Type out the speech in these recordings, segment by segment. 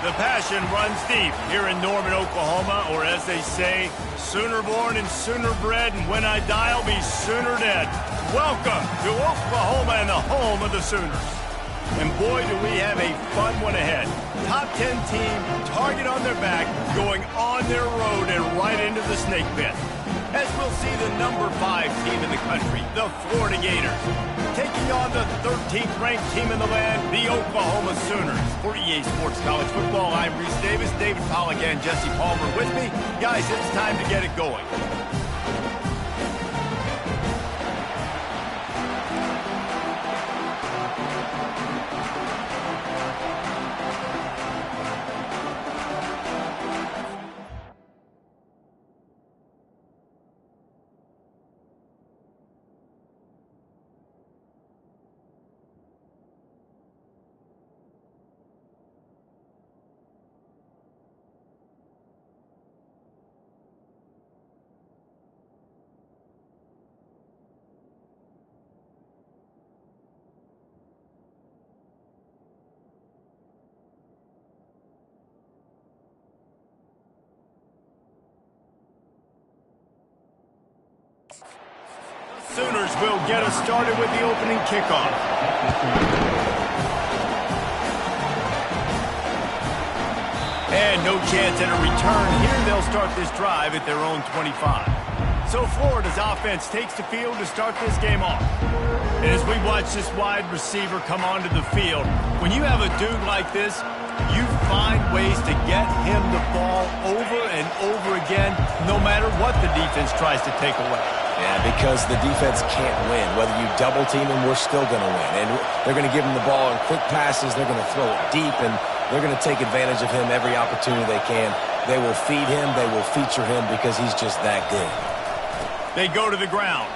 The passion runs deep here in Norman, Oklahoma, or as they say, sooner born and sooner bred, and when I die, I'll be sooner dead. Welcome to Oklahoma and the home of the Sooners. And boy, do we have a fun one ahead. Top 10 team, target on their back, going on their road and right into the snake pit. As we'll see the number 5 team in the country, the Florida Gators, taking on the 13th ranked team in the land, the Oklahoma Sooners. For EA Sports College Football, I'm Reese Davis, David Pollack and Jesse Palmer with me. Guys, it's time to get it going. Sooners will get us started with the opening kickoff. And no chance at a return here. They'll start this drive at their own 25. So Florida's offense takes the field to start this game off. And as we watch this wide receiver come onto the field, when you have a dude like this, you find ways to get him the ball over and over again, no matter what the defense tries to take away. Yeah, because the defense can't win. Whether you double team him, we're still going to win. And they're going to give him the ball in quick passes. They're going to throw it deep, and they're going to take advantage of him every opportunity they can. They will feed him. They will feature him because he's just that good. They go to the ground.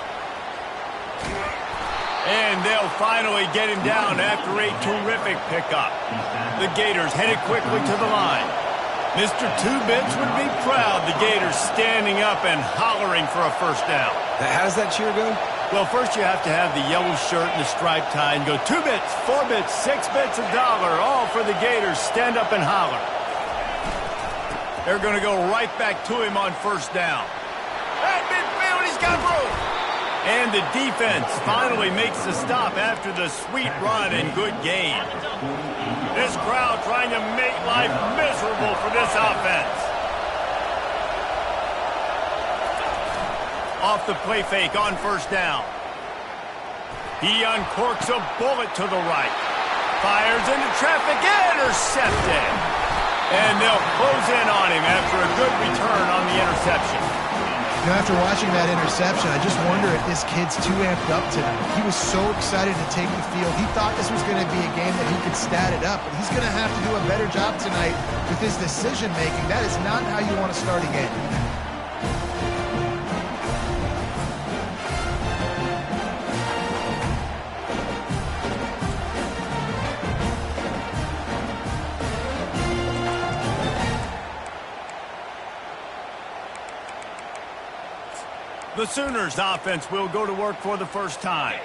And they'll finally get him down after a terrific pickup. The Gators headed quickly to the line. Mr. Two-Bits would be proud. The Gators standing up and hollering for a first down. How does that cheer go? Well, first you have to have the yellow shirt and the striped tie and go 2 bits, 4 bits, 6 bits, $1, all for the Gators. Stand up and holler. They're going to go right back to him on first down. At midfield, he's got room. And the defense finally makes the stop after the sweet run and good gain. This crowd trying to make life miserable for this offense. Off the play fake on first down. He uncorks a bullet to the right. Fires into traffic, intercepted. And they'll close in on him after a good return on the interception. You know, after watching that interception, I just wonder if this kid's too amped up tonight. He was so excited to take the field. He thought this was going to be a game that he could stat it up, but he's going to have to do a better job tonight with his decision-making. That is not how you want to start a game. The Sooners offense will go to work for the first time.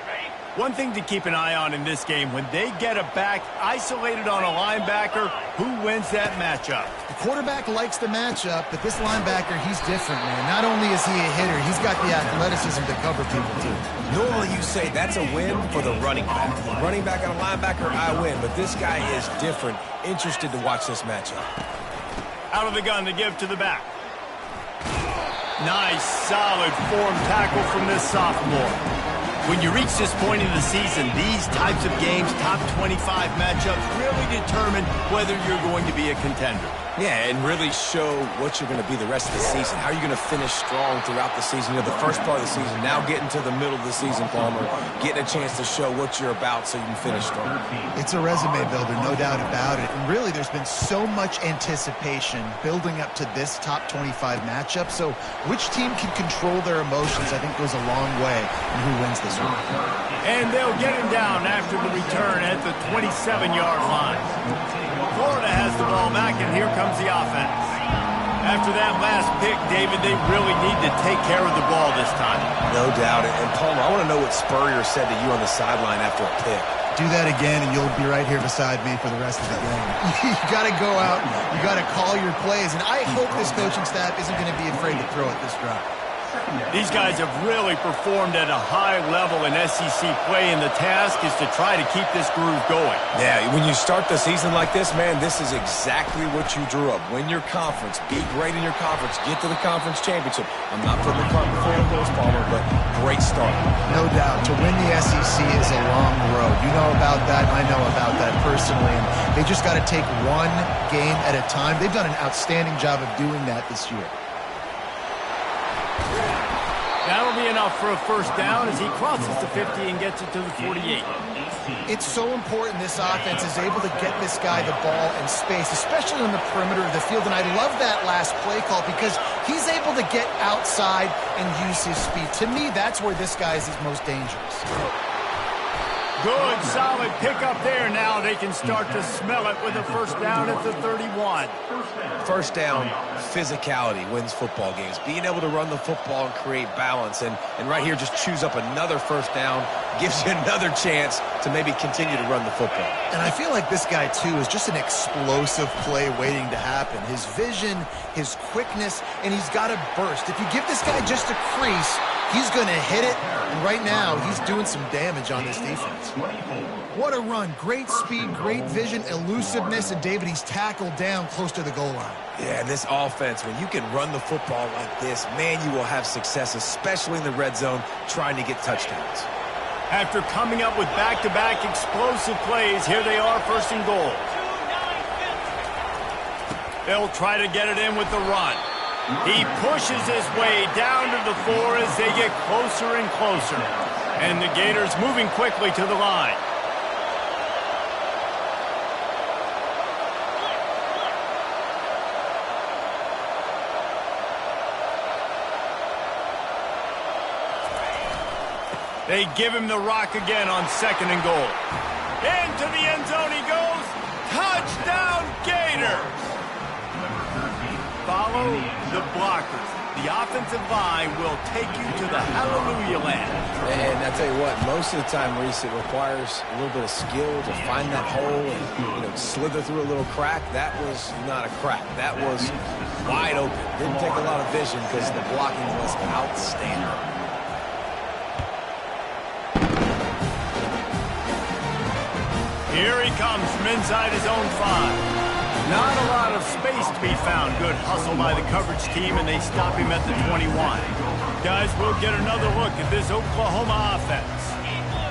One thing to keep an eye on in this game, when they get a back isolated on a linebacker, who wins that matchup? The quarterback likes the matchup, but this linebacker, he's different, man. Not only is he a hitter, he's got the athleticism to cover people, too. Normally you say that's a win for the running back. Running back on a linebacker, I win. But this guy is different. Interested to watch this matchup. Out of the gun to give to the back. Nice, solid form tackle from this sophomore. When you reach this point in the season, these types of games, top 25 matchups, really determine whether you're going to be a contender. Yeah, and really show what you're going to be the rest of the season. How are you going to finish strong throughout the season? You know, the first part of the season, now getting to the middle of the season, Palmer, getting a chance to show what you're about so you can finish strong. It's a resume builder, no doubt about it. And really, there's been so much anticipation building up to this top 25 matchup. So which team can control their emotions, I think, goes a long way in who wins this one. And they'll get him down after the return at the 27-yard line. Florida has the ball back, and here comes the offense. After that last pick, David, they really need to take care of the ball this time. No doubt. And Palmer, I want to know what Spurrier said to you on the sideline after a pick. Do that again, and you'll be right here beside me for the rest of the game. You got to go out. You got to call your plays, and I hope this coaching staff isn't going to be afraid to throw it this drive. These guys have really performed at a high level in SEC play, and the task is to try to keep this groove going. Yeah, when you start the season like this, man, this is exactly what you drew up. Win your conference. Be great in your conference. Get to the conference championship. I'm not putting the cart before the horse, Palmer, but great start. No doubt. To win the SEC is a long road. You know about that. I know about that personally. And they just got to take one game at a time. They've done an outstanding job of doing that this year. That'll be enough for a first down as he crosses the 50 and gets it to the 48. It's so important this offense is able to get this guy the ball in space, especially on the perimeter of the field. And I love that last play call because he's able to get outside and use his speed. To me, that's where this guy is his most dangerous. Good, solid pickup there. Now they can start to smell it with a first down at the 31. First down, physicality wins football games. Being able to run the football and create balance. And right here, just choose up another first down. Gives you another chance to maybe continue to run the football. And I feel like this guy, too, is just an explosive play waiting to happen. His vision, his quickness, and he's got a burst. If you give this guy just a crease, he's going to hit it. And right now, he's doing some damage on this defense. What a run. Great speed, great vision, elusiveness, and David, he's tackled down close to the goal line. Yeah, this offense, when you can run the football like this, man, you will have success, especially in the red zone, trying to get touchdowns. After coming up with back-to-back explosive plays, here they are, first and goal. They'll try to get it in with the run. He pushes his way down to the 4 as they get closer and closer. And the Gators moving quickly to the line. They give him the rock again on second and goal. Into the end zone he goes. Touchdown, Gators! Follow the blockers. The offensive line will take you to the hallelujah land. And I tell you what, most of the time, Reese, it requires a little bit of skill to find that hole and slither through a little crack. That was not a crack. That was wide open. Didn't take a lot of vision because the blocking was outstanding. Here he comes from inside his own 5. Not a lot of space to be found. Good hustle by the coverage team, and they stop him at the 21. Guys, we'll get another look at this Oklahoma offense.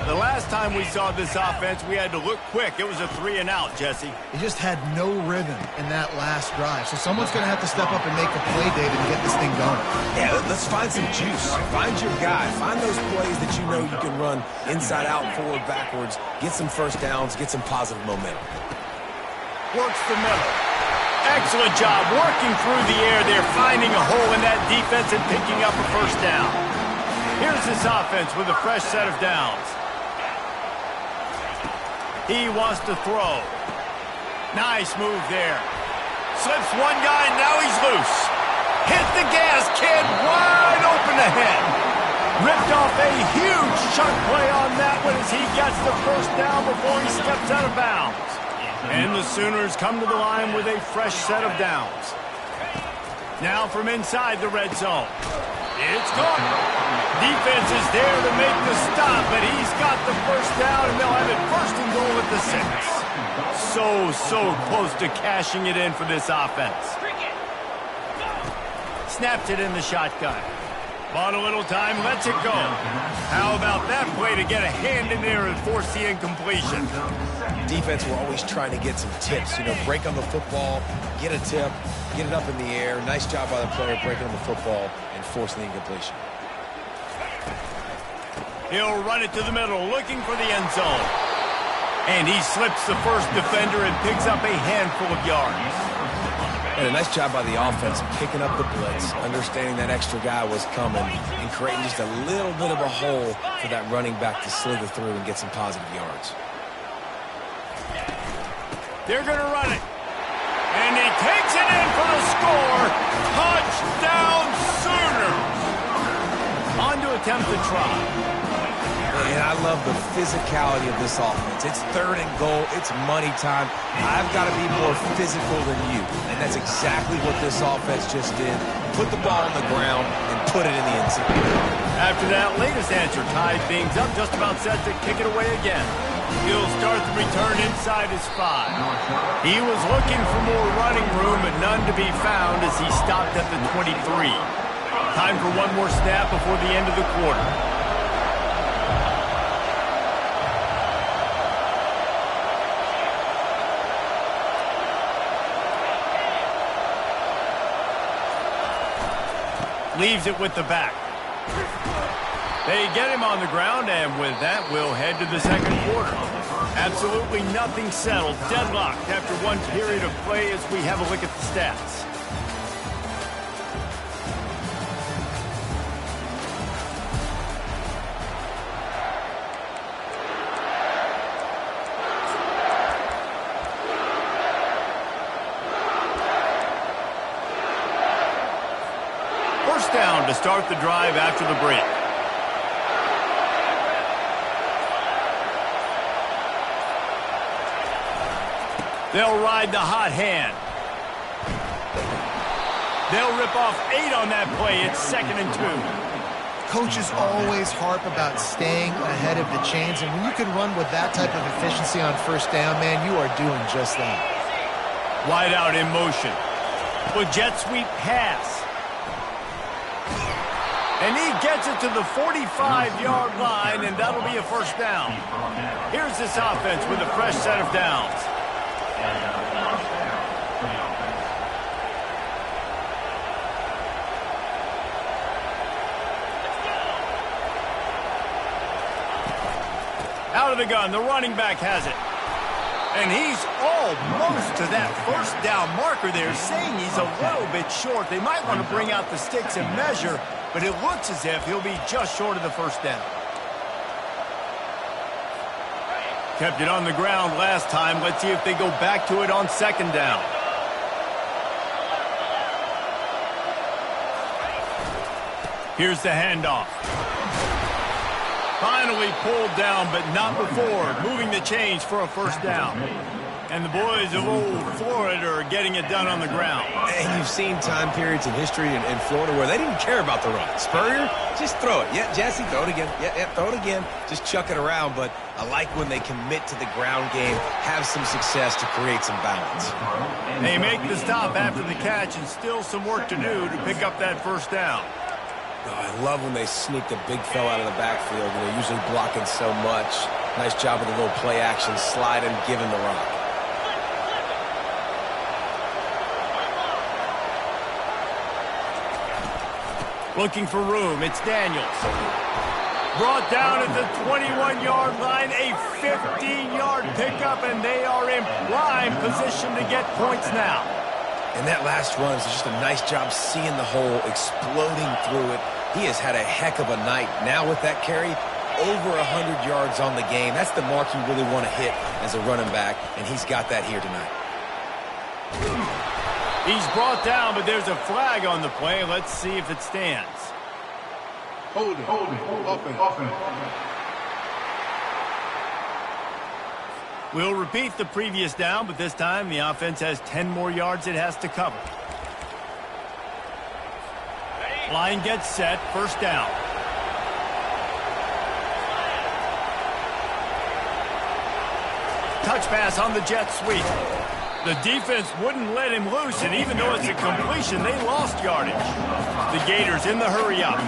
The last time we saw this offense, we had to look quick. It was a 3-and-out, Jesse. He just had no rhythm in that last drive. So someone's going to have to step up and make a play, David, and get this thing going. Yeah, let's find some juice. Find your guy. Find those plays that you know you can run inside out, forward, backwards. Get some first downs. Get some positive momentum. Works the middle. Excellent job working through the air there, finding a hole in that defense and picking up a first down. Here's this offense with a fresh set of downs. He wants to throw. Nice move there. Slips one guy, and now he's loose. Hit the gas, kid. Wide open ahead. Ripped off a huge chunk play on that one as he gets the first down before he steps out of bounds. And the Sooners come to the line with a fresh set of downs. Now from inside the red zone. It's caught. Defense is there to make the stop, but he's got the first down, and they'll have it first and goal at the 6. So close to cashing it in for this offense. Snaps it in the shotgun. Bought a little time, lets it go. How about that play to get a hand in there and force the incompletion? Defense, we're always trying to get some tips. Break on the football, get a tip, get it up in the air. Nice job by the player breaking on the football and forcing the incompletion. He'll run it to the middle, looking for the end zone. And he slips the first defender and picks up a handful of yards. And a nice job by the offense picking up the blitz, understanding that extra guy was coming, and creating just a little bit of a hole for that running back to slither through and get some positive yards. They're going to run it. And he takes it in for the score. Touchdown, Sooners. On to attempt the try. And I I love the physicality of this offense. It's 3rd and goal. It's money time. I've got to be more physical than you. And that's exactly what this offense just did. Put the ball on the ground and put it in the end zone. After that latest answer tied things up, just about set to kick it away again. He'll start the return inside his 5. He was looking for more running room, but none to be found as he stopped at the 23. Time for one more snap before the end of the quarter. Leaves it with the back. They get him on the ground, and with that, we'll head to the second quarter. Absolutely nothing settled. Deadlocked after one period of play as we have a look at the stats. First down to start the drive after the break. They'll ride the hot hand. They'll rip off 8 on that play. It's 2nd and 2. Coaches always harp about staying ahead of the chains, and when you can run with that type of efficiency on first down, man, you are doing just that. Wide out in motion. With jet sweep pass. And he gets it to the 45-yard line, and that'll be a first down. Here's this offense with a fresh set of downs. Out of the gun, the running back has it. And he's almost to that first down marker there, saying he's a little bit short. They might want to bring out the sticks and measure, but it looks as if he'll be just short of the first down. Kept it on the ground last time. Let's see if they go back to it on 2nd down. Here's the handoff. Finally pulled down, but not before. Moving the chains for a first down. And the boys of old Florida are getting it done on the ground. And you've seen time periods in history in Florida where they didn't care about the run. Spurrier, just throw it. Yeah, Jesse, throw it again. Yeah, throw it again. Just chuck it around. But I like when they commit to the ground game, have some success to create some balance. They make the stop after the catch, and still some work to do to pick up that first down. Oh, I love when they sneak the big fella out of the backfield. They're usually blocking so much. Nice job with the little play action, slide and give him the rock. Looking for room, it's Daniels. Brought down at the 21-yard line, a 15-yard pickup, and they are in prime position to get points now. And that last run is just a nice job seeing the hole, exploding through it. He has had a heck of a night. Now with that carry, over 100 yards on the game. That's the mark you really want to hit as a running back, and he's got that here tonight. He's brought down, but there's a flag on the play. Let's see if it stands. Hold it. Offense. We'll repeat the previous down, but this time the offense has 10 more yards it has to cover. Line gets set, first down. Touch pass on the jet sweep. The defense wouldn't let him loose, and even though it's a completion, they lost yardage. The Gators in the hurry up.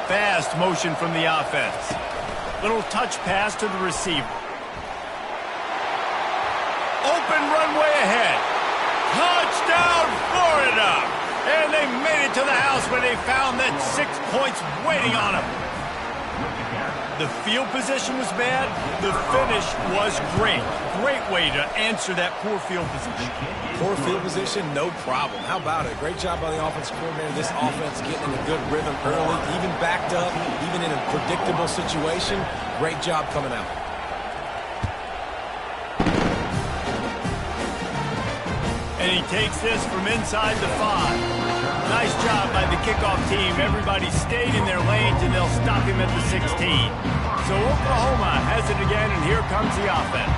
Fast motion from the offense. Little touch pass to the receiver. Open runway ahead. Touchdown, Florida! And they made it to the house where they found that 6 points waiting on them. The field position was bad. The finish was great. Great way to answer that poor field position. Poor field position, no problem. How about it? Great job by the offensive coordinator. This offense getting in a good rhythm early, even backed up, even in a predictable situation. Great job coming out. And he takes this from inside the 5. Nice job by the kickoff team. Everybody stayed in their lanes, and they'll stop him at the 16. So Oklahoma has it again, and here comes the offense.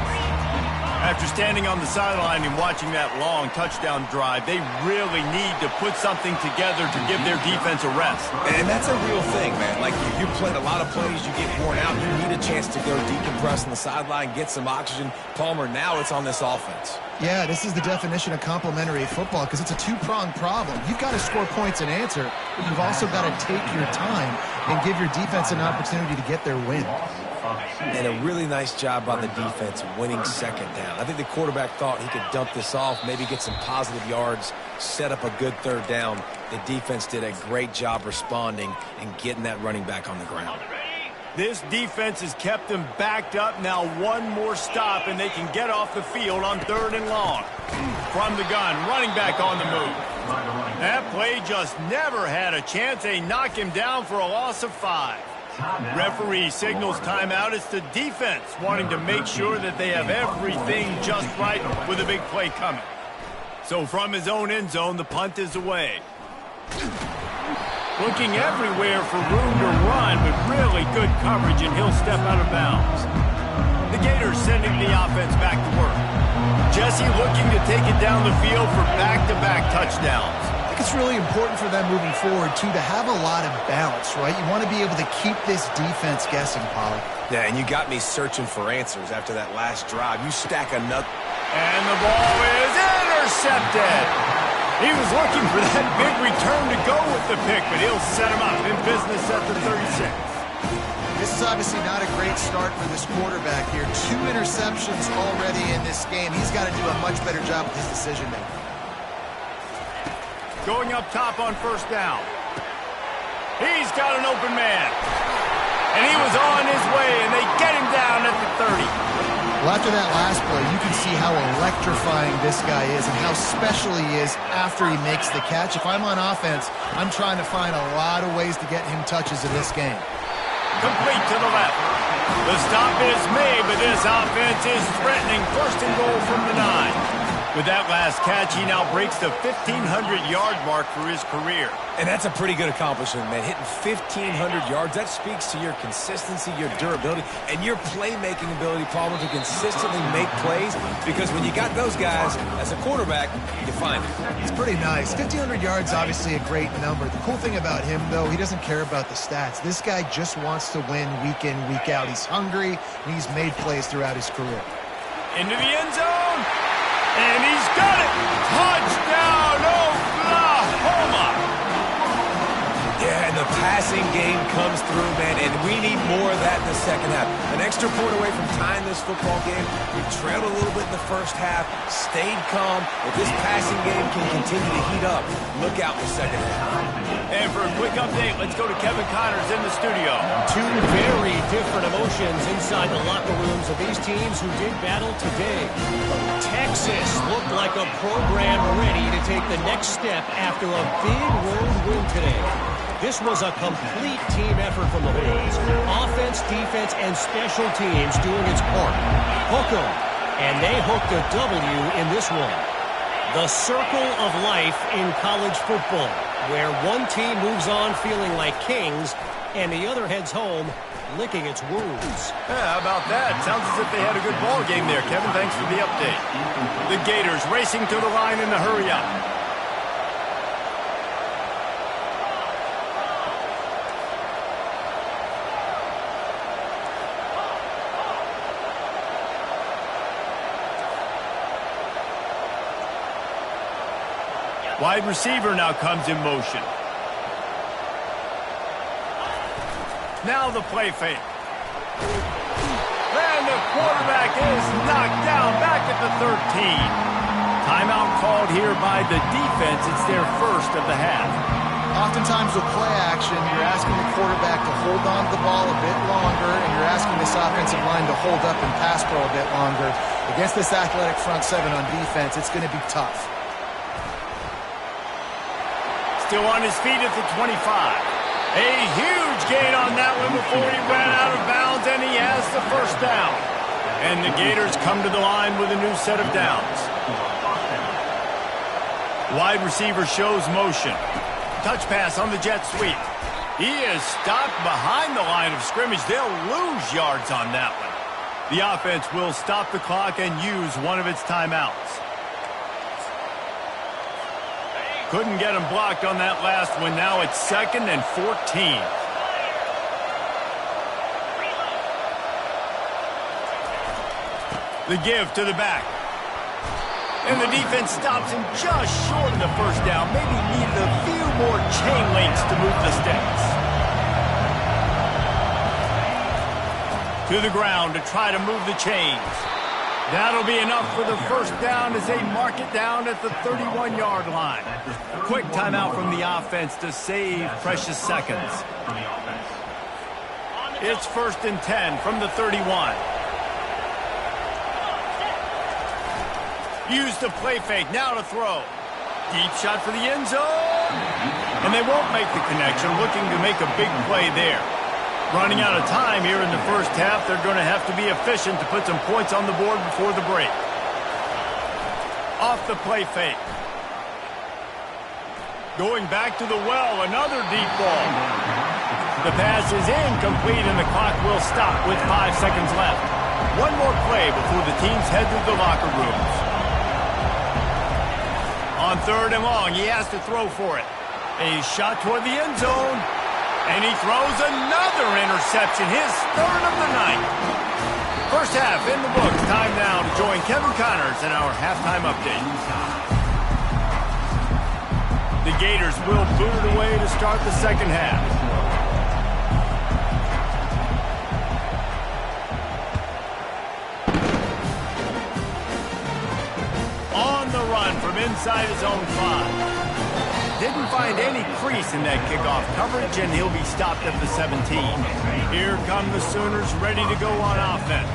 After standing on the sideline and watching that long touchdown drive, they really need to put something together to give their defense a rest. And that's a real thing, man. Like, you played a lot of plays, you get worn out, you need a chance to go decompress on the sideline, get some oxygen. Palmer, now it's on this offense. Yeah, this is the definition of complementary football because it's a two-pronged problem. You've got to score points and answer, but you've also got to take your time and give your defense an opportunity to get their win. And a really nice job by the defense winning second down. I think the quarterback thought he could dump this off, maybe get some positive yards, set up a good third down. The defense did a great job responding and getting that running back on the ground. This defense has kept them backed up. Now one more stop, and they can get off the field on 3rd and long. From the gun, running back on the move. That play just never had a chance. They knock him down for a loss of 5. Referee signals timeout. It's the defense wanting to make sure that they have everything just right with a big play coming. So from his own end zone, the punt is away. Looking everywhere for room to run with really good coverage, and he'll step out of bounds. The Gators sending the offense back to work. Jesse looking to take it down the field for back-to-back touchdowns. I think it's really important for them moving forward, too, to have a lot of balance, right? You want to be able to keep this defense guessing, Pollard. Yeah, and you got me searching for answers after that last drive. You stack another. And the ball is intercepted. He was looking for that big return to go with the pick, but he'll set him up in business at the 36. This is obviously not a great start for this quarterback here. 2 interceptions already in this game. He's got to do a much better job with his decision-making. Going up top on 1st down. He's got an open man. And he was on his way, and they get him down at the 30. Well, after that last play, you can see how electrifying this guy is and how special he is after he makes the catch. If I'm on offense, I'm trying to find a lot of ways to get him touches in this game. Complete to the left. The stop is made, but this offense is threatening. 1st and goal from the 9. With that last catch, he now breaks the 1,500-yard mark for his career. And that's a pretty good accomplishment, man. Hitting 1,500 yards, that speaks to your consistency, your durability, and your playmaking ability, Palmer, to consistently make plays. Because when you got those guys as a quarterback, you find it. It's pretty nice. 1,500 yards, obviously a great number. The cool thing about him, though, he doesn't care about the stats. This guy just wants to win week in, week out. He's hungry, and he's made plays throughout his career. Into the end zone. And he's got it! Touchdown, Oklahoma! Yeah, and the passing game comes through, man, and we need more of that in the second half. An extra point away from tying this football game. We've trailed a little bit in the first half, stayed calm. If this passing game can continue to heat up, look out in the second half. And for a quick update, let's go to Kevin Connors in the studio. 2 very different emotions inside the locker rooms of these teams who did battle today. Texas looked like a program ready to take the next step after a big road win today. This was a complete team effort from the Hoos. Offense, defense, and special teams doing its part. Hook 'em. And they hooked a W in this one. The circle of life in college football, where one team moves on feeling like kings and the other heads home licking its wounds. Yeah, how about that? Sounds as if they had a good ball game there, Kevin. Thanks for the update. The Gators racing to the line in the hurry-up. Wide receiver now comes in motion. Now the play fake. And the quarterback is knocked down back at the 13. Timeout called here by the defense. It's their first of the half. Oftentimes with play action, you're asking the quarterback to hold on to the ball a bit longer, and you're asking this offensive line to hold up and pass pro a bit longer. Against this athletic front seven on defense, it's going to be tough. Still on his feet at the 25. A huge gain on that one before he ran out of bounds, and he has the 1st down. And the Gators come to the line with a new set of downs. Wide receiver shows motion. Touch pass on the jet sweep. He is stopped behind the line of scrimmage. They'll lose yards on that one. The offense will stop the clock and use one of its timeouts. Couldn't get him blocked on that last one. Now it's 2nd and 14. The give to the back. And the defense stops him just short of the first down. Maybe needed a few more chain links to move the sticks. To the ground to try to move the chains. That'll be enough for the first down as they mark it down at the 31-yard line. Quick timeout from the offense to save precious seconds. It's 1st and 10 from the 31. Use the play fake, now to throw. Deep shot for the end zone. And they won't make the connection, looking to make a big play there. Running out of time here in the first half, they're going to have to be efficient to put some points on the board before the break. Off the play fake. Going back to the well, another deep ball. The pass is incomplete and the clock will stop with 5 seconds left. One more play before the teams head to the locker rooms. On 3rd and long, he has to throw for it. A shot toward the end zone. And he throws another interception, his 3rd of the night. First half in the books. Time now to join Kevin Connors in our halftime update. The Gators will boot it away to start the second half. On the run from inside his own 5. Didn't find any crease in that kickoff coverage, and he'll be stopped at the 17. Here come the Sooners ready to go on offense.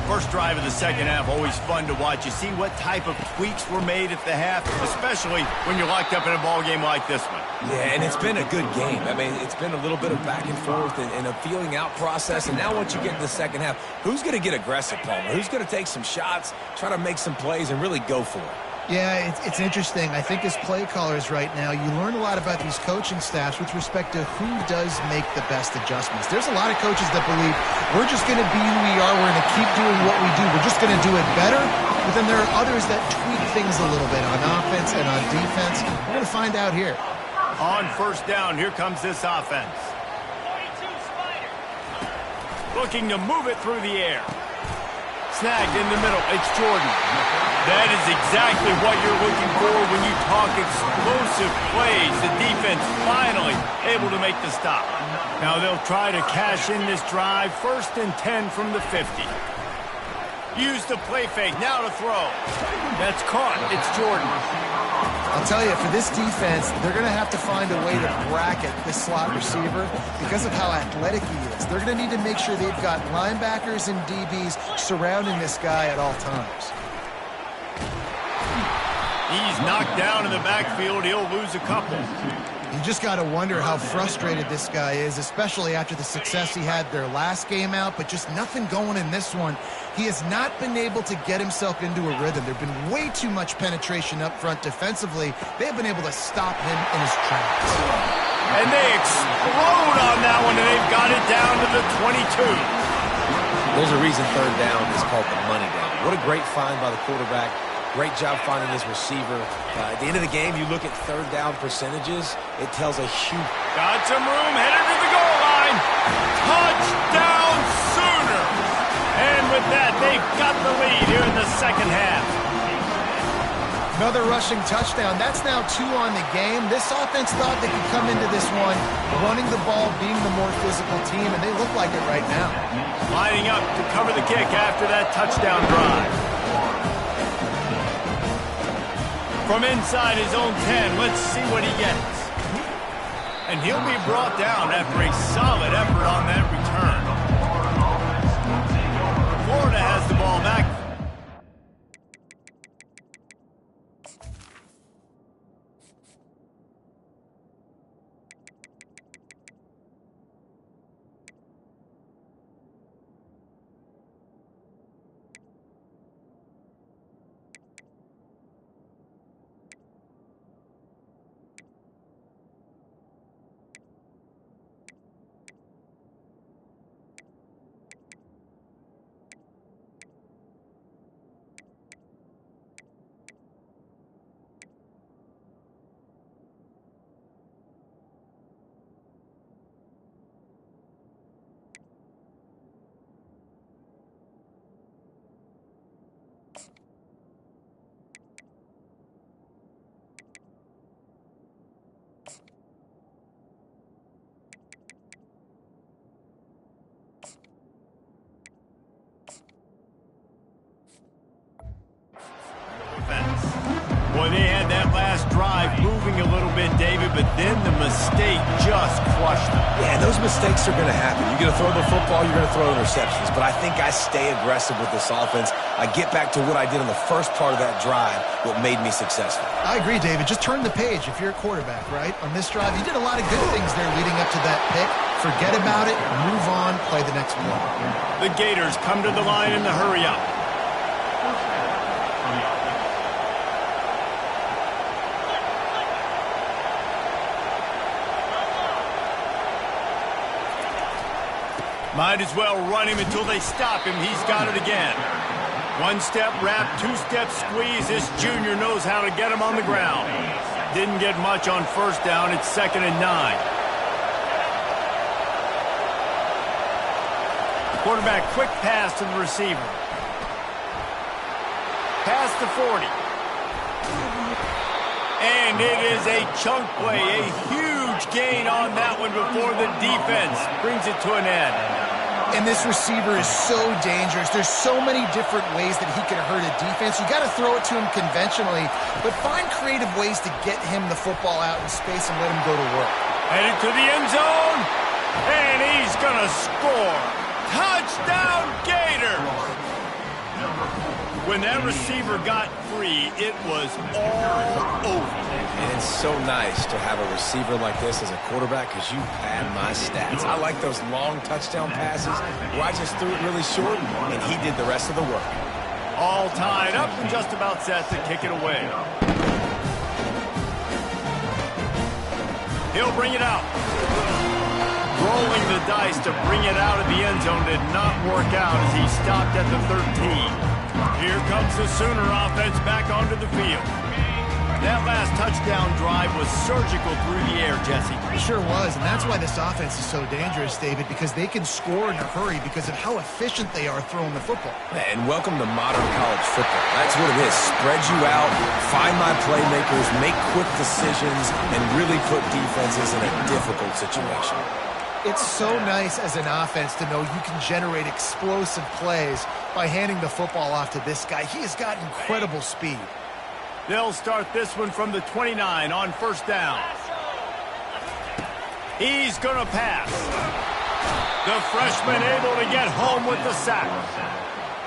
First drive of the second half, always fun to watch. You see what type of tweaks were made at the half, especially when you're locked up in a ball game like this one. Yeah, and it's been a good game. I mean, it's been a little bit of back and forth and a feeling out process. And now once you get in the second half, who's going to get aggressive, Palmer? Who's going to take some shots, try to make some plays, and really go for it? Yeah, it's interesting. I think as play callers right now, you learn a lot about these coaching staffs with respect to who does make the best adjustments. There's a lot of coaches that believe we're just going to be who we are. We're going to keep doing what we do. We're just going to do it better. But then there are others that tweak things a little bit on offense and on defense. We're going to find out here. On first down, here comes this offense. Looking to move it through the air. Snagged in the middle. It's Jordan. That is exactly what you're looking for when you talk explosive plays. The defense finally able to make the stop. Now they'll try to cash in this drive. 1st and 10 from the 50. Use the play fake. Now to throw. That's caught. It's Jordan. I'll tell you, for this defense, they're going to have to find a way to bracket this slot receiver because of how athletic he is. They're going to need to make sure they've got linebackers and DBs surrounding this guy at all times. He's knocked down in the backfield. He'll lose a couple. You just got to wonder how frustrated this guy is, especially after the success he had their last game out, but just nothing going in this one. He has not been able to get himself into a rhythm. There's been way too much penetration up front defensively. They've been able to stop him in his tracks. And they explode on that one, and they've got it down to the 22. There's a reason 3rd down is called the money down. What a great find by the quarterback. Great job finding his receiver. At the end of the game, you look at 3rd down percentages. It tells a huge... Got some room, headed to the goal line. Touchdown Sooners! And with that, they've got the lead here in the second half. Another rushing touchdown. That's now 2 on the game. This offense thought they could come into this one running the ball, being the more physical team, and they look like it right now. Lining up to cover the kick after that touchdown drive. From inside his own 10, let's see what he gets. And he'll be brought down after a solid effort on that return. Florida has the ball back. but then the mistake just crushed him. Yeah, those mistakes are going to happen. You're going to throw the football, you're going to throw interceptions. But I think I stay aggressive with this offense. I get back to what I did in the first part of that drive, what made me successful. I agree, David. Just turn the page if you're a quarterback, right? On this drive, you did a lot of good things there leading up to that pick. Forget about it, move on, play the next play. The Gators come to the line in the hurry-up. Might as well run him until they stop him. He's got it again. One-step wrap, two-step squeeze. This junior knows how to get him on the ground. Didn't get much on first down. It's 2nd and 9. Quarterback, quick pass to the receiver. Pass to 40. And it is a chunk play, a huge gain on that one before the defense brings it to an end. And this receiver is so dangerous. There's so many different ways that he can hurt a defense. You got to throw it to him conventionally, but find creative ways to get him the football out in space and let him go to work. Headed to the end zone, and he's going to score. Touchdown, Gators! When that receiver got free, it was all over. And it's so nice to have a receiver like this as a quarterback because you pad my stats. I like those long touchdown passes where I just threw it really short, and he did the rest of the work. All tied up and just about set to kick it away. He'll bring it out. Rolling the dice to bring it out of the end zone did not work out as he stopped at the 13. Here comes the Sooner offense back onto the field. That last touchdown drive was surgical through the air, Jesse. It sure was, and that's why this offense is so dangerous, David, because they can score in a hurry because of how efficient they are throwing the football. And welcome to modern college football. That's what it is. Spread you out, find my playmakers, make quick decisions, and really put defenses in a difficult situation. It's so nice as an offense to know you can generate explosive plays by handing the football off to this guy. He has got incredible speed. They'll start this one from the 29 on first down. He's going to pass. The freshman able to get home with the sack.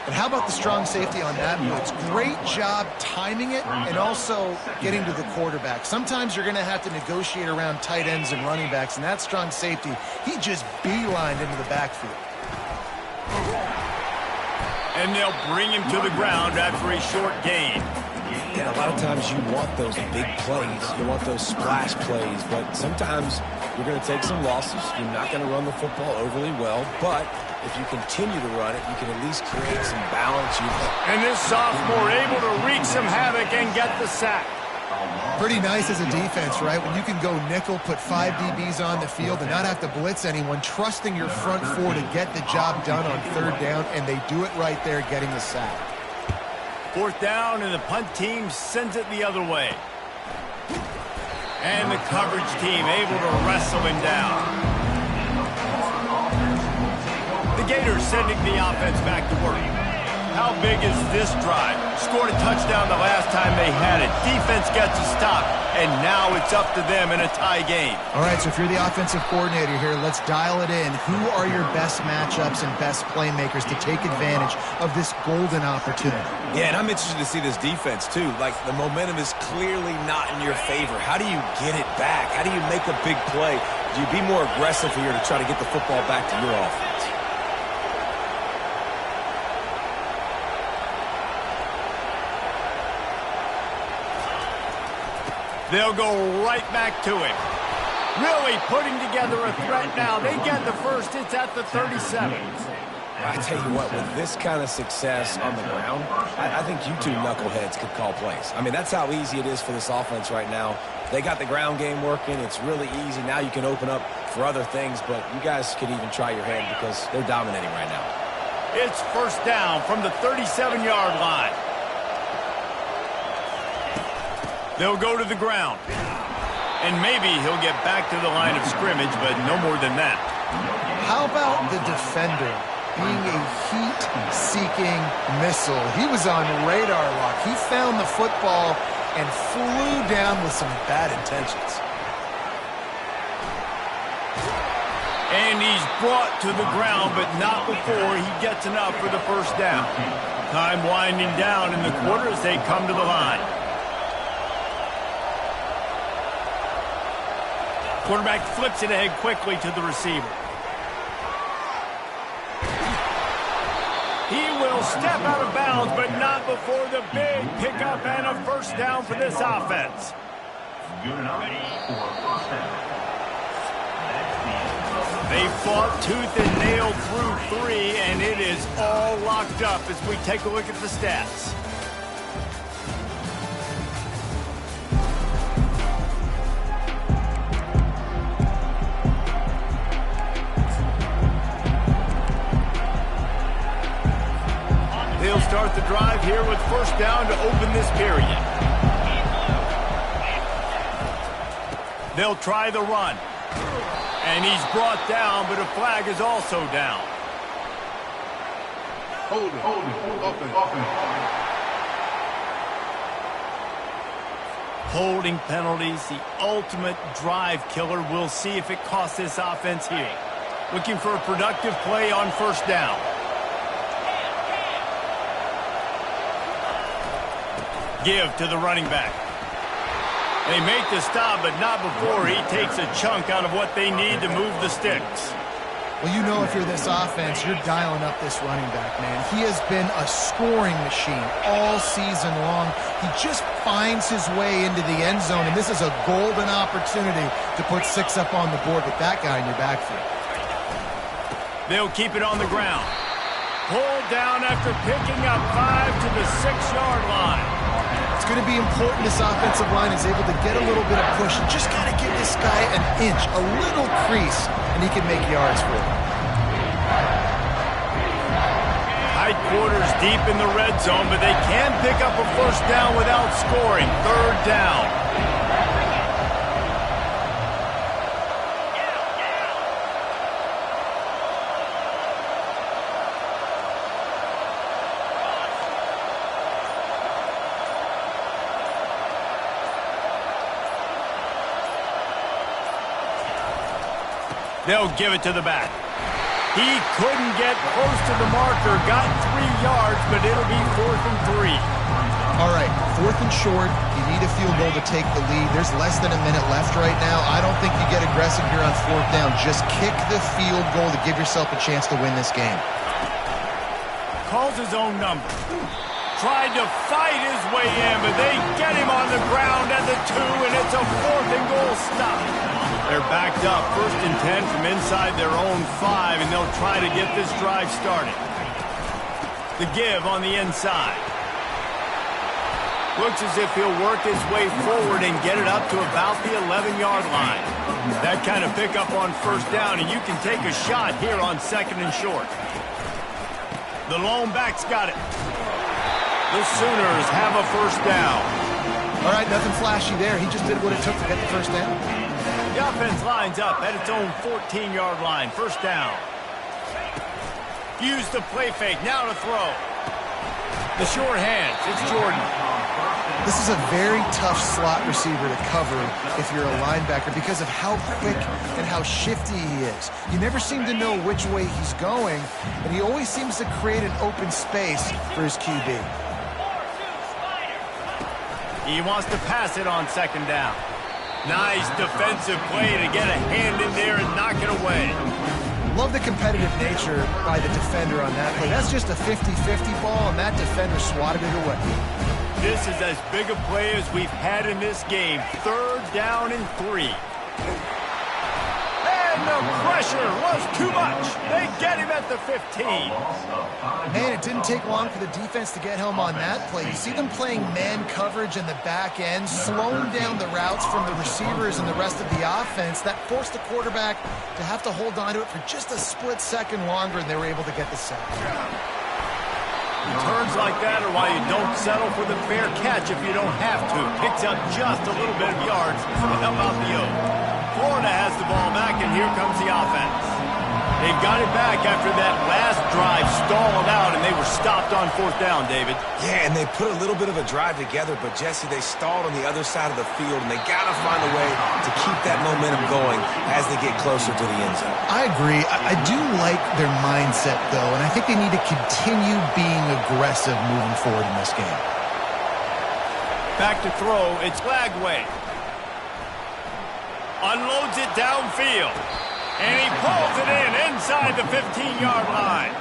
But how about the strong safety on that blitz? Great job timing it and also getting to the quarterback. Sometimes you're going to have to negotiate around tight ends and running backs, and that strong safety, he just beelined into the backfield. And they'll bring him to the ground after a short gain. And a lot of times you want those big plays. You want those splash plays, but sometimes you're going to take some losses. You're not going to run the football overly well, but if you continue to run it, you can at least create some balance. And this sophomore able to wreak some havoc and get the sack. Pretty nice as a defense, right? When you can go nickel, put 5 DBs on the field and not have to blitz anyone, trusting your front four to get the job done on third down, and they do it right there, getting the sack. Fourth down, and the punt team sends it the other way. And the coverage team able to wrestle him down. The Gators sending the offense back to work. How big is this drive? Scored a touchdown the last time they had it. Defense gets a stop, and now it's up to them in a tie game. All right, so if you're the offensive coordinator here, let's dial it in. Who are your best matchups and best playmakers to take advantage of this golden opportunity? Yeah, and I'm interested to see this defense, too. Like, the momentum is clearly not in your favor. How do you get it back? How do you make a big play? Do you be more aggressive here to try to get the football back to your offense? They'll go right back to him. Really putting together a threat now. They get the first. It's at the 37. I tell you what, with this kind of success on the ground, I think you two knuckleheads could call plays. I mean, that's how easy it is for this offense right now. They got the ground game working. It's really easy. Now you can open up for other things, but you guys could even try your hand because they're dominating right now. It's first down from the 37-yard line. They'll go to the ground. And maybe he'll get back to the line of scrimmage, but no more than that. How about the defender being a heat-seeking missile? He was on radar lock. He found the football and flew down with some bad intentions. And he's brought to the ground, but not before he gets enough for the first down. Time winding down in the quarter as they come to the line. Quarterback flips it ahead quickly to the receiver. He will step out of bounds, but not before the big pickup and a first down for this offense. They fought tooth and nail through 3, and it is all locked up as we take a look at the stats. They'll start the drive here with first down to open this period. They'll try the run. And he's brought down, but a flag is also down. Hold it. Holding penalties, the ultimate drive killer. We'll see if it costs this offense here. Looking for a productive play on first down. Give to the running back. They make the stop, but not before he takes a chunk out of what they need to move the sticks. Well, you know if you're this offense, you're dialing up this running back, man. He has been a scoring machine all season long. He just finds his way into the end zone, and this is a golden opportunity to put 6 up on the board with that guy in your backfield. They'll keep it on the ground. Pulled down after picking up 5 to the 6-yard line. It's going to be important this offensive line is able to get a little bit of push. You just got to give this guy an inch, a little crease, and he can make yards for it. Tight quarters deep in the red zone, but they can pick up a first down without scoring. Third down. They'll give it to the back. He couldn't get close to the marker, got 3 yards, but it'll be 4th and 3. All right, 4th and short. You need a field goal to take the lead. There's less than a minute left right now. I don't think you get aggressive here on 4th down. Just kick the field goal to give yourself a chance to win this game. Calls his own number. Tried to fight his way in, but they get him on the ground at the 2, and it's a 4th and goal stop. They're backed up, 1st and 10 from inside their own 5, and they'll try to get this drive started. The give on the inside. Looks as if he'll work his way forward and get it up to about the 11-yard line. That kind of pickup on first down, and you can take a shot here on 2nd and short. The lone back's got it. The Sooners have a first down. All right, nothing flashy there. He just did what it took to get the first down. The offense lines up at its own 14-yard line. First down. Use the play fake. Now to throw. The short hands. It's Jordan. This is a very tough slot receiver to cover if you're a linebacker because of how quick and how shifty he is. You never seem to know which way he's going, but he always seems to create an open space for his QB. He wants to pass it on 2nd down. Nice defensive play to get a hand in there and knock it away. Love the competitive nature by the defender on that play. That's just a 50-50 ball, and that defender swatted it away. This is as big a play as we've had in this game. 3rd down and 3. And the pressure was too much. They get him at the 15. Man, it didn't take long for the defense to get home on that play. You see them playing man coverage in the back end, slowing down the routes from the receivers and the rest of the offense. That forced the quarterback to have to hold on to it for just a split second longer, and they were able to get the sack. Turns like that are why you don't settle for the fair catch if you don't have to. Picks up just a little bit of yards to help out the Oak. Florida has the ball back, and here comes the offense. They got it back after that last drive stalled out, and they were stopped on 4th down, David. Yeah, and they put a little bit of a drive together, but, Jesse, they stalled on the other side of the field, and they got to find a way to keep that momentum going as they get closer to the end zone. I agree. I do like their mindset, though, and I think they need to continue being aggressive moving forward in this game. Back to throw, it's Lagway. Unloads it downfield. And he pulls it in inside the 15-yard line.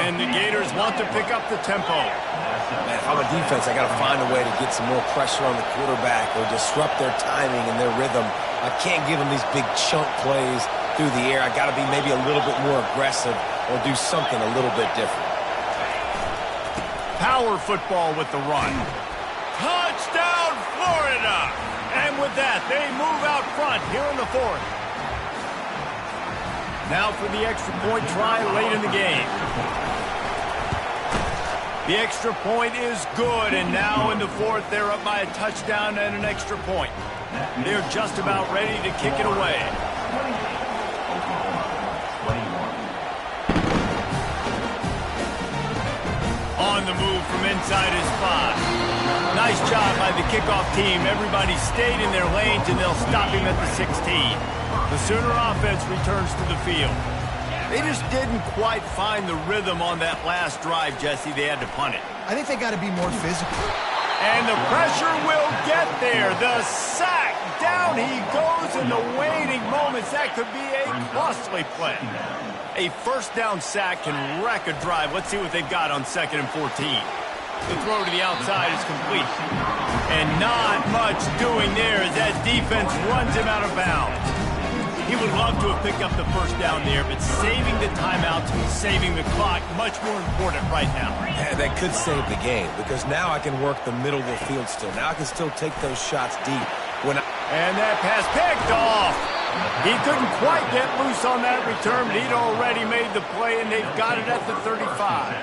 And the Gators want to pick up the tempo. Man, if I'm a defense, I got to find a way to get some more pressure on the quarterback or disrupt their timing and their rhythm. I can't give them these big chunk plays through the air. I got to be maybe a little bit more aggressive or do something a little bit different. Power football with the run. Touchdown, Florida! And with that, they move out front here in the 4th. Now for the extra point try late in the game. The extra point is good, and now in the 4th, they're up by a touchdown and an extra point. They're just about ready to kick it away. On the move from inside his 5. Nice job by the kickoff team. Everybody stayed in their lanes, and they'll stop him at the 16. The Sooner offense returns to the field. They just didn't quite find the rhythm on that last drive, Jesse. They had to punt it. I think they got to be more physical. And the pressure will get there. The sack. Down he goes in the waiting moments. That could be a costly play. A 1st down sack can wreck a drive. Let's see what they've got on 2nd and 14. The throw to the outside is complete. And not much doing there as that defense runs him out of bounds. He would love to have picked up the 1st down there, but saving the timeouts, saving the clock, much more important right now. Yeah, that could save the game because now I can work the middle of the field still. Now I can still take those shots deep. And that pass picked off. He couldn't quite get loose on that return, but he'd already made the play, and they've got it at the 35.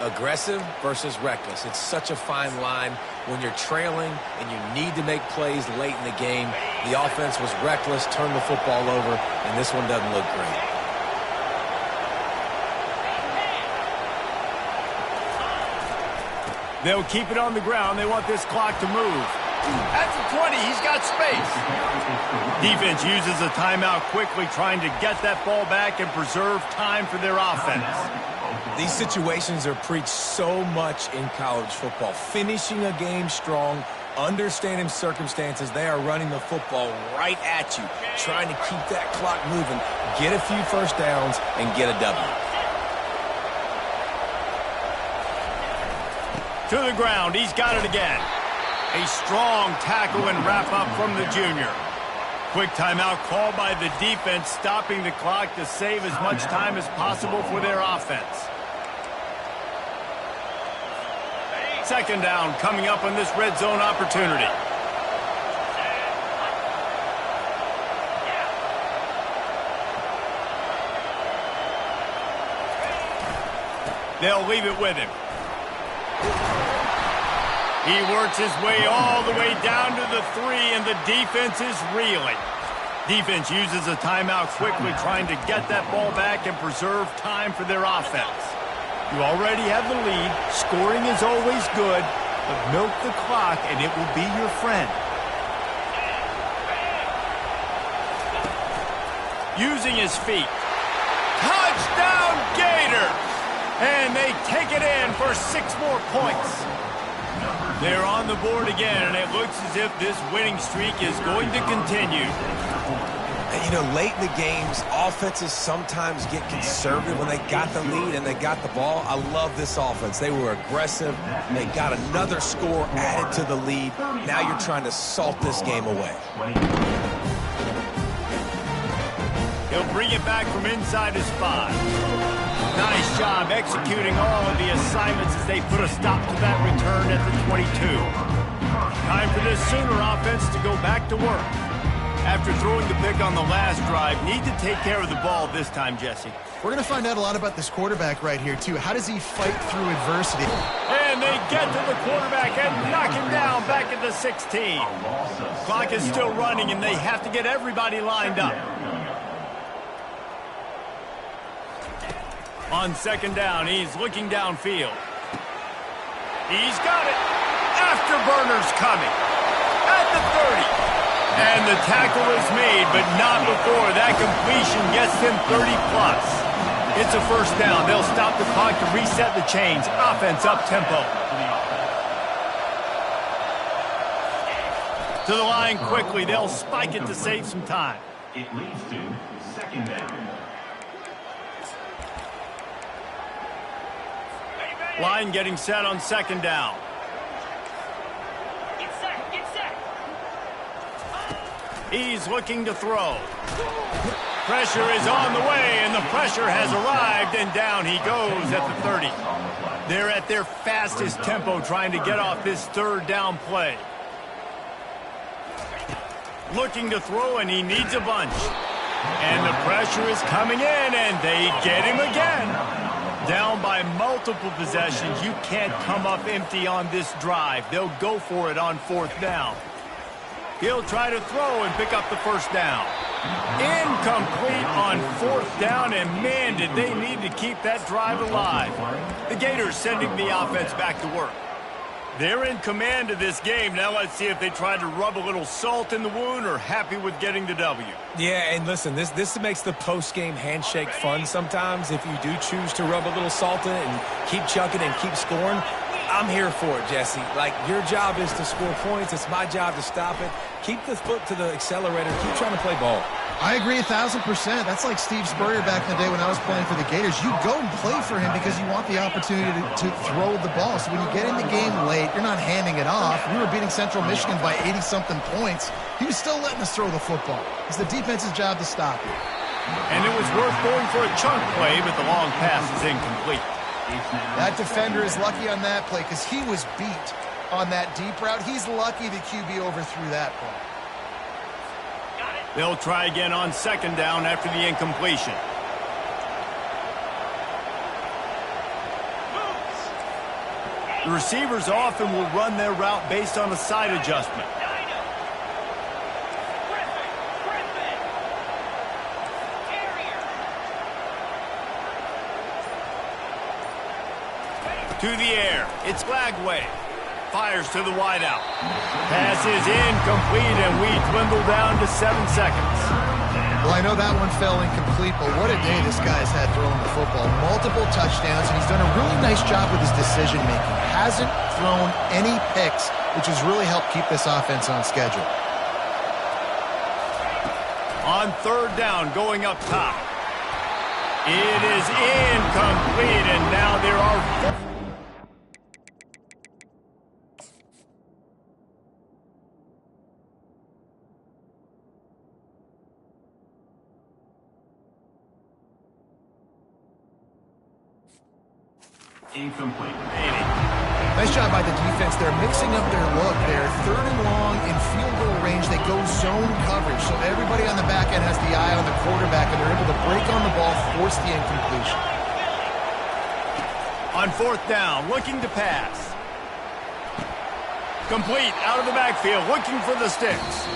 Aggressive versus reckless. It's such a fine line when you're trailing and you need to make plays late in the game. The offense was reckless, turned the football over, and this one doesn't look great. They'll keep it on the ground. They want this clock to move. At the 20, he's got space. Defense uses a timeout quickly, trying to get that ball back and preserve time for their offense. These situations are preached so much in college football. Finishing a game strong, understanding circumstances. They are running the football right at you, trying to keep that clock moving, get a few 1st downs, and get a W. To the ground, he's got it again. A strong tackle and wrap-up from the junior. Quick timeout called by the defense, stopping the clock to save as much time as possible for their offense. 2nd down coming up on this red zone opportunity. They'll leave it with him. He works his way all the way down to the 3, and the defense is reeling. Defense uses a timeout quickly, trying to get that ball back and preserve time for their offense. You already have the lead. Scoring is always good, but milk the clock, and it will be your friend. Using his feet. Touchdown, Gators! And they take it in for 6 more points. They're on the board again, and it looks as if this winning streak is going to continue. And, you know, late in the games, offenses sometimes get conservative when they got the lead and they got the ball. I love this offense. They were aggressive. They got another score added to the lead. Now you're trying to salt this game away. He'll bring it back from inside his 5. Nice job executing all of the assignments as they put a stop to that return at the 22. Time for this Sooner offense to go back to work. After throwing the pick on the last drive, need to take care of the ball this time, Jesse. We're going to find out a lot about this quarterback right here, too. How does he fight through adversity? And they get to the quarterback and knock him down back at the 16. Clock is still running, and they have to get everybody lined up. On second down, he's looking downfield. He's got it. Afterburner's coming. At the 30. And the tackle is made, but not before that completion gets him 30-plus. It's a first down. They'll stop the clock to reset the chains. Offense up-tempo. To the line quickly. They'll spike it to save some time. It leads to second down. Line getting set on second down. Get set, get set. He's looking to throw. Pressure is on the way, and the pressure has arrived, and down he goes at the 30. They're at their fastest tempo trying to get off this third down play. Looking to throw, and he needs a bunch. And the pressure is coming in, and they get him again. Down by multiple possessions, you can't come up empty on this drive. They'll go for it on fourth down. He'll try to throw and pick up the first down. Incomplete on fourth down, and man, did they need to keep that drive alive. The Gators sending the offense back to work. They're in command of this game. Now let's see if they try to rub a little salt in the wound or happy with getting the W. Yeah, and listen, this makes the post-game handshake fun sometimes. If you do choose to rub a little salt in it and keep chucking and keep scoring, I'm here for it, Jesse. Like, your job is to score points. It's my job to stop it. Keep the foot to the accelerator. Keep trying to play ball. I agree 1,000%. That's like Steve Spurrier back in the day when I was playing for the Gators. You go and play for him because you want the opportunity to throw the ball. So when you get in the game late, you're not handing it off. We were beating Central Michigan by 80-something points. He was still letting us throw the football. It's the defense's job to stop it. And it was worth going for a chunk play, but the long pass is incomplete. That defender is lucky on that play because he was beat on that deep route. He's lucky the QB overthrew that play. They'll try again on second down after the incompletion. The receivers often will run their route based on a side adjustment. To the air. It's Lagway. Fires to the wideout. Pass is incomplete, and we dwindle down to 7 seconds. Well, I know that one fell incomplete, but what a day this guy's had throwing the football. Multiple touchdowns, and he's done a really nice job with his decision-making. Hasn't thrown any picks, which has really helped keep this offense on schedule. On third down, going up top. It is incomplete, and now there are 4. Incomplete. Nice job by the defense. They're mixing up their look. They're third and long in field goal range. They go zone coverage. So everybody on the back end has the eye on the quarterback, and they're able to break on the ball, force the incompletion. On fourth down, looking to pass. Complete out of the backfield, looking for the sticks.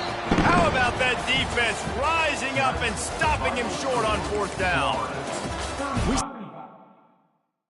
How about that defense rising up and stopping him short on fourth down?